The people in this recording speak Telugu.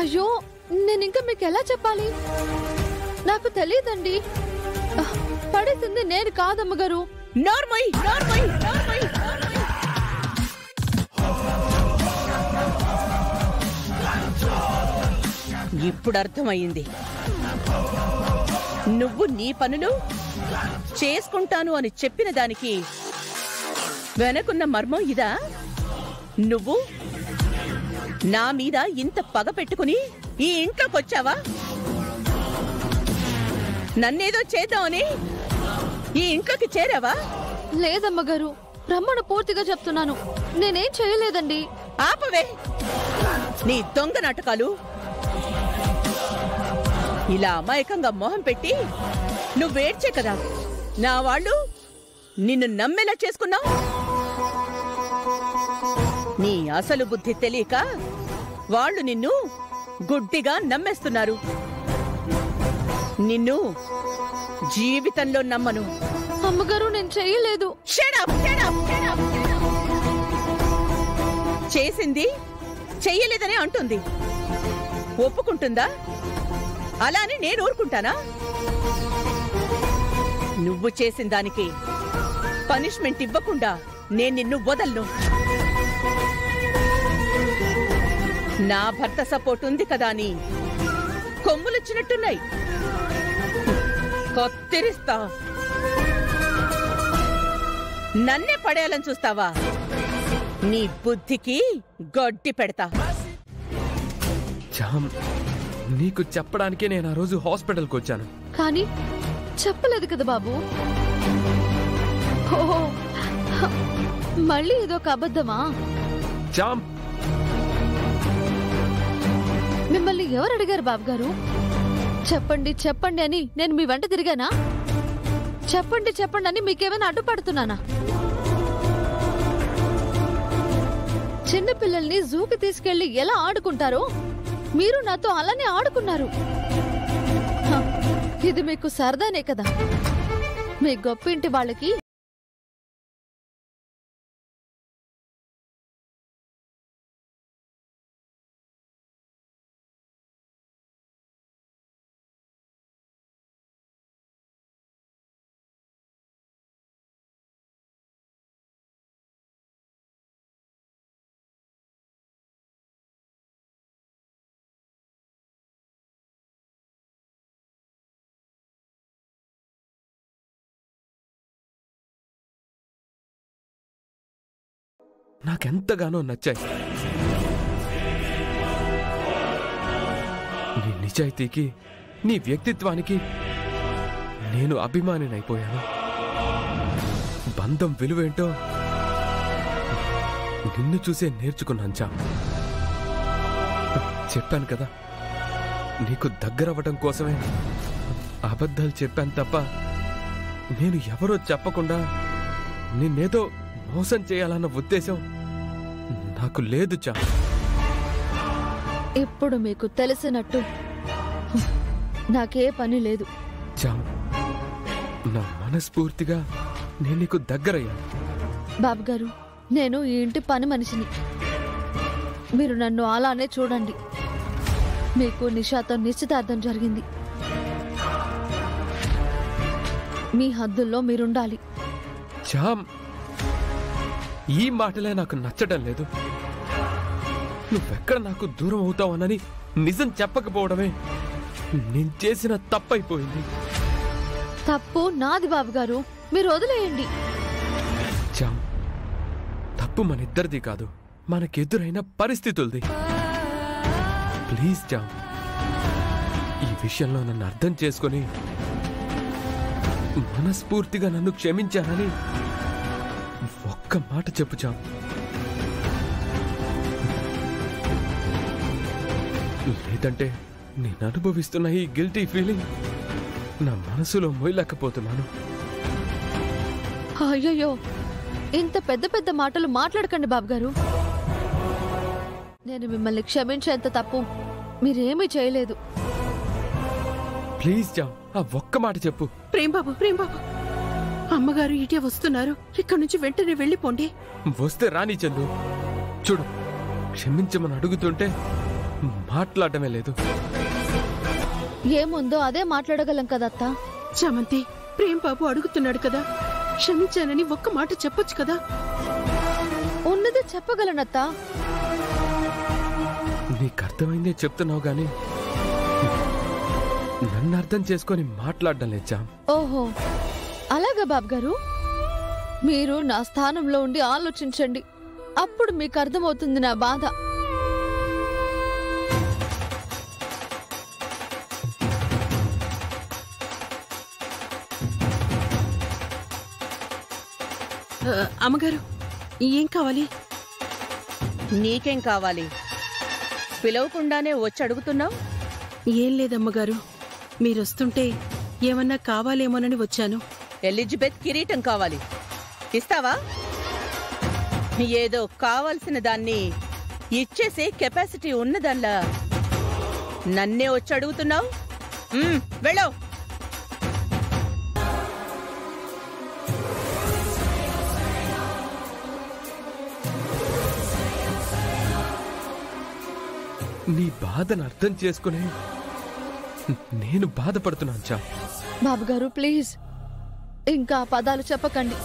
అయ్యో, నేనింకా మీకు ఎలా చెప్పాలి? నాకు తెలియదండి. పడేసింది నేను కాదమ్మగారు. నార్మల్ నార్మల్ నార్మల్ ఇప్పుడు అర్థమయ్యింది. నువ్వు నీ పనులు చేసుకుంటాను అని చెప్పిన దానికి వెనకున్న మర్మం ఇదా? నువ్వు నా మీద ఇంత పగ పెట్టుకుని ఈ ఇంట్లోకొచ్చావా? నన్నేదో చేద్దామని ఈ ఇంట్లోకి చేరావా? లేదమ్మగారు, బ్రహ్మను పూర్తిగా చెప్తున్నాను. నేనేం చేయలేదండి. ఆపవే నీ దొంగ నాటకాలు. ఇలా అమాయకంగా మొహం పెట్టి నువ్వేడ్చే కదా నా వాళ్ళు నిన్ను నమ్మేలా చేసుకున్నావు. నీ అసలు బుద్ధి తెలియక వాళ్ళు నిన్ను గుడ్డిగా నమ్మేస్తున్నారు. నిన్ను జీవితంలో నమ్మను. అమ్మగారు, నేను చేయలేదు. చేసింది చెయ్యలేదని అంటుంది. ఒప్పుకుంటుందా? అలానే నేను ఊరుకుంటానా? నువ్వు చేసిన దానికి పనిష్మెంట్ ఇవ్వకుండా నేను నిన్ను వదలను. నా భర్త సపోర్ట్ ఉంది కదా అని కొమ్ములొచ్చినట్టున్నాయి. కొత్తిరిస్తా. నన్నే పడేయాలని చూస్తావా? నీ బుద్ధికి గడ్డి పెడతా. నీకు చెప్పడానికే నేను ఆ రోజు హాస్పిటల్కి వచ్చాను. కానీ చెప్పలేదు కదా బాబు. ఓహో, మళ్ళీ ఇదొక అబద్ధమా? మిమ్మల్ని ఎవరు అడిగారు బాబు గారు? చెప్పండి చెప్పండి అని నేను మీ వెంట తిరిగానా? చెప్పండి చెప్పండి అని మీకేమైనా అడ్డుపడుతున్నానా? చిన్నపిల్లల్ని జూకి తీసుకెళ్లి ఎలా ఆడుకుంటారో మీరు నాతో అలానే ఆడుకున్నారు. ఇది మీకు సరదానే కదా? మీ గొప్పింటి వాళ్ళకి నాకెంతగానో నచ్చాయి. నీ నిజాయితీకి, నీ వ్యక్తిత్వానికి నేను అభిమానినైపోయాను. బంధం విలువేంటో నిన్ను చూసే నేర్చుకున్నాంచా. చెప్పాను కదా, నీకు దగ్గరవ్వడం కోసమే అబద్ధాలు చెప్పాను తప్ప నేను ఎవరో చెప్పకుండా నిన్నేదో మోసం చేయాలన్న ఉద్దేశం నాకు లేదు చా. ఇప్పుడు మీకు తెలిసినట్టు నాకే పని లేదు చా. నా మనస్ఫూర్తిగా నేను నీకు దగ్గరయ్యాను. బాబుగారు, నేను ఈ ఇంటి పని మనిషిని. మీరు నన్ను అలానే చూడండి. మీకు నిషాతో నిశ్చితార్థం జరిగింది. మీ హద్దుల్లో మీరుండాలి. చామ్, ఈ మాటలే నాకు నచ్చడం లేదు. నువ్వెక్కడ నాకు దూరం అవుతావనని నిజం చెప్పకపోవడమే నేను చేసిన తప్పైపోయింది. తప్పు నాది బాబుగారు, మీరు వదిలేయండి. చామ్, తప్పు మనిద్దరిది కాదు, మనకెదురైన పరిస్థితులది. ప్లీజ్ చామ్, ఈ విషయంలో నన్ను అర్థం చేసుకొని మనస్ఫూర్తిగా నన్ను క్షమించానని ఒక్క మాట చెప్పు చామ్. లేదంటే నేను అనుభవిస్తున్న ఈ గిల్టీ ఫీలింగ్ నా మనసులో మోయలేకపోతున్నాను. అయ్యయ్యో, ఇంత పెద్ద పెద్ద మాటలు మాట్లాడకండి బాబుగారు. నేను మిమ్మల్ని క్షమించేంత తప్పు మీరేమీ చేయలేదు. ప్లీజ్ జామ్, ఆ ఒక్క మాట చెప్పు. ప్రేంబాబు, ప్రేంబాబు, అమ్మగారు ఇటే వస్తున్నారు. ఇక్కడి నుంచి వెంటనే వెళ్ళిపోండి. వస్తే రాని చందు. చూడు, క్షమించమని అడుగుతుంటే మాట్లాడటమే లేదు. ఏముందో అదే మాట్లాడగలం కదత్తా. చామంతి, ప్రేమ్ బాబు అడుగుతున్నాడు కదా, క్షమించానని ఒక్క మాట చెప్పొచ్చు కదా. ఉన్నది చెప్పగలనత్తా. నీకు అర్థమైందే చెప్తున్నావు గాని నన్ను అర్థం చేసుకొని మాట్లాడడం లేచా. ఓహో అలాగా బాబు గారు, మీరు నా స్థానంలో ఉండి ఆలోచించండి, అప్పుడు మీకు అర్థమవుతుంది నా బాధ. అమ్మగారు, ఏం కావాలి? నీకేం కావాలి? పిలవకుండానే వచ్చి అడుగుతున్నావు? ఏం లేదమ్మగారు, మీరొస్తుంటే ఏమన్నా కావాలేమోనని వచ్చాను. ఎలిజబెత్ కిరీటం కావాలి, ఇస్తావా? ఏదో కావాల్సిన దాన్ని ఇచ్చేసే కెపాసిటీ ఉన్నదల్లా నన్నే వచ్చి అడుగుతున్నావు? వెళ్ళావు. నీ బాధను అర్థం చేసుకునే నేను బాధపడుతున్నాను చా. బాబు గారు ప్లీజ్ ఇంకా ఆ పదాలు చెప్పకండి.